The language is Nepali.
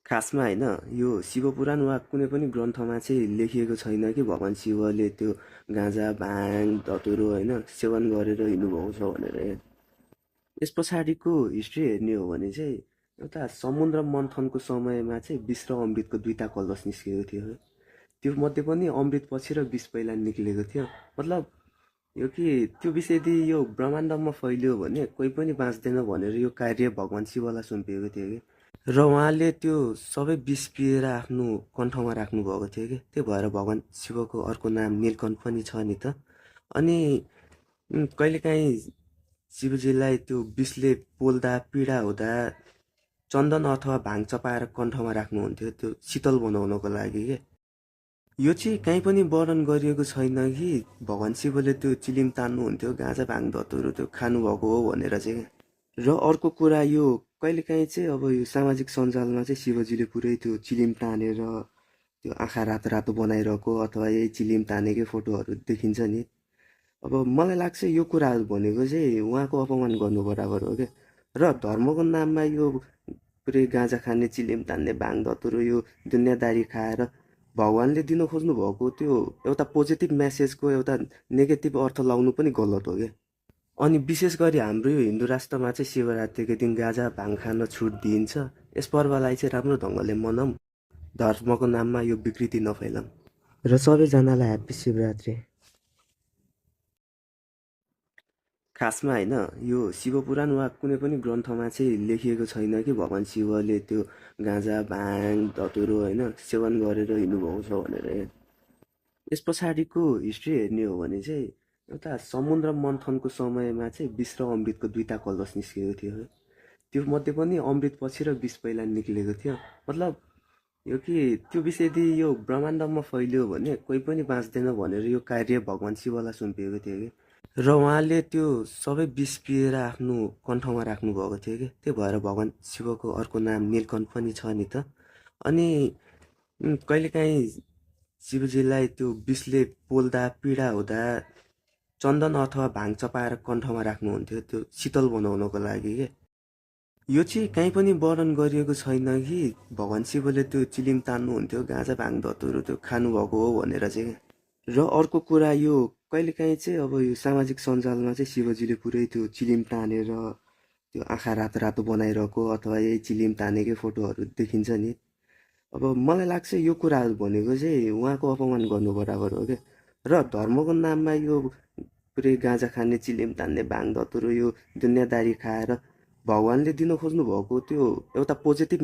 खासमा होइन, यो शिवपुराण वा कुनै पनि ग्रन्थमा चाहिँ लेखिएको छैन कि भगवान् शिवले त्यो गाँजा भाङ धतुरो होइन सेवन गरेर हिँड्नुभएको छ भनेर। यस पछाडिको हिस्ट्री हेर्ने हो भने चाहिँ एउटा समुद्र मन्थनको समयमा चाहिँ विष र अमृतको दुईटा कलश निस्केको थियो। त्यो मध्ये पनि अमृत पछि र विष पहिला निक्लेको थियो। मतलब यो कि त्यो विष यदि यो ब्रह्माण्डमा फैलियो भने कोही पनि बाँच्दैन भनेर यो कार्य भगवान् शिवलाई सुम्पिएको थियो कि। र उहाँले त्यो सबै विष पिएर आफ्नो कण्ठमा राख्नुभएको थियो कि। त्यो भएर भगवान् शिवको अर्को नाम नीलकण्ठ पनि छ नि त। अनि कहिलेकाहीँ शिवजीलाई त्यो विषले पोल्दा पीडा हुँदा चन्दन अथवा भाङ चपाएर कण्ठमा राख्नुहुन्थ्यो त्यो शीतल बनाउनको लागि के। यो चाहिँ कहीँ पनि वर्णन गरिएको छैन कि भगवान् शिवले त्यो चिलिम तान्नुहुन्थ्यो गाँजा भाङ धतुरो त्यो खानुभएको हो भनेर चाहिँ। र अर्को कुरा यो कहिलेकाहीँ चाहिँ अब यो सामाजिक सञ्जालमा चाहिँ शिवजीले पुरै त्यो चिलिम तानेर त्यो आँखा रातो रातो बनाइरहेको अथवा यही चिलिम तानेकै फोटोहरू देखिन्छ नि। अब मलाई लाग्छ यो कुराहरू भनेको चाहिँ उहाँको अपमान गर्नु बराबर हो क्या। र धर्मको नाममा यो पुरै गाँजा खाने चिलिम तान्ने भाङ धतुरो यो दुनियाँदारी खाएर भगवान्ले दिन खोज्नु भएको त्यो एउटा पोजिटिभ मेसेजको एउटा नेगेटिभ अर्थ लाउनु पनि गलत हो क्या। अनि विशेष गरी हाम्रो यो हिन्दू राष्ट्रमा चाहिँ शिवरात्रिको दिन गाँजा भाङ खान छुट दिइन्छ। यस पर्वलाई चाहिँ राम्रो ढङ्गले मनाऊँ, धर्मको नाममा यो विकृति नफैलाऊँ। र सबैजनालाई ह्याप्पी शिवरात्रि। खासमा होइन, यो शिवपुराण वा कुनै पनि ग्रन्थमा चाहिँ लेखिएको छैन कि भगवान् शिवले त्यो गाँजा भाङ धतुरो होइन सेवन गरेर हिँड्नुभएको छ भनेर। यस पछाडिको हिस्ट्री हेर्ने हो भने चाहिँ एउटा समुद्र मन्थनको समयमा चाहिँ विष र अमृतको दुईटा कलश निस्केको थियो। त्यो मध्ये पनि अमृत पछि र विष पहिला निक्लेको थियो। मतलब यो कि त्यो विष यदि यो ब्रह्माण्डमा फैलियो भने कोही पनि बाँच्दैन भनेर यो कार्य भगवान् शिवलाई सुम्पिएको थियो कि। र उहाँले त्यो सबै विष पिएर आफ्नो कण्ठमा राख्नुभएको थियो कि। त्यो भएर भगवान् शिवको अर्को नाम नीलकण्ठ पनि छ नि त। अनि कहिलेकाहीँ शिवजीलाई त्यो विषले पोल्दा पीडा हुँदा चन्दन अथवा भाङ चपाएर कण्ठमा राख्नुहुन्थ्यो त्यो शीतल बनाउनको लागि के। यो चाहिँ कहीँ पनि वर्णन गरिएको छैन कि भगवान् शिवले त्यो चिलिम तान्नुहुन्थ्यो गाँजा भाङ धतुरो त्यो खानुभएको हो भनेर चाहिँ। र अर्को कुरा यो कहिलेकाहीँ चाहिँ अब यो सामाजिक सञ्जालमा चाहिँ शिवजीले पुरै त्यो चिलिम तानेर त्यो आँखा रातो रातो बनाइरहेको अथवा यही चिलिम तानेकै फोटोहरू देखिन्छ नि। अब मलाई लाग्छ यो कुराहरू भनेको चाहिँ उहाँको अपमान गर्नु बराबर हो क्या। र धर्मको नाममा यो पुरै गाँजा खाने चिलिम तान्ने भाङ धतुरो यो दुनियाँदारी खाएर भगवान्ले दिन खोज्नु भएको त्यो एउटा पोजिटिभ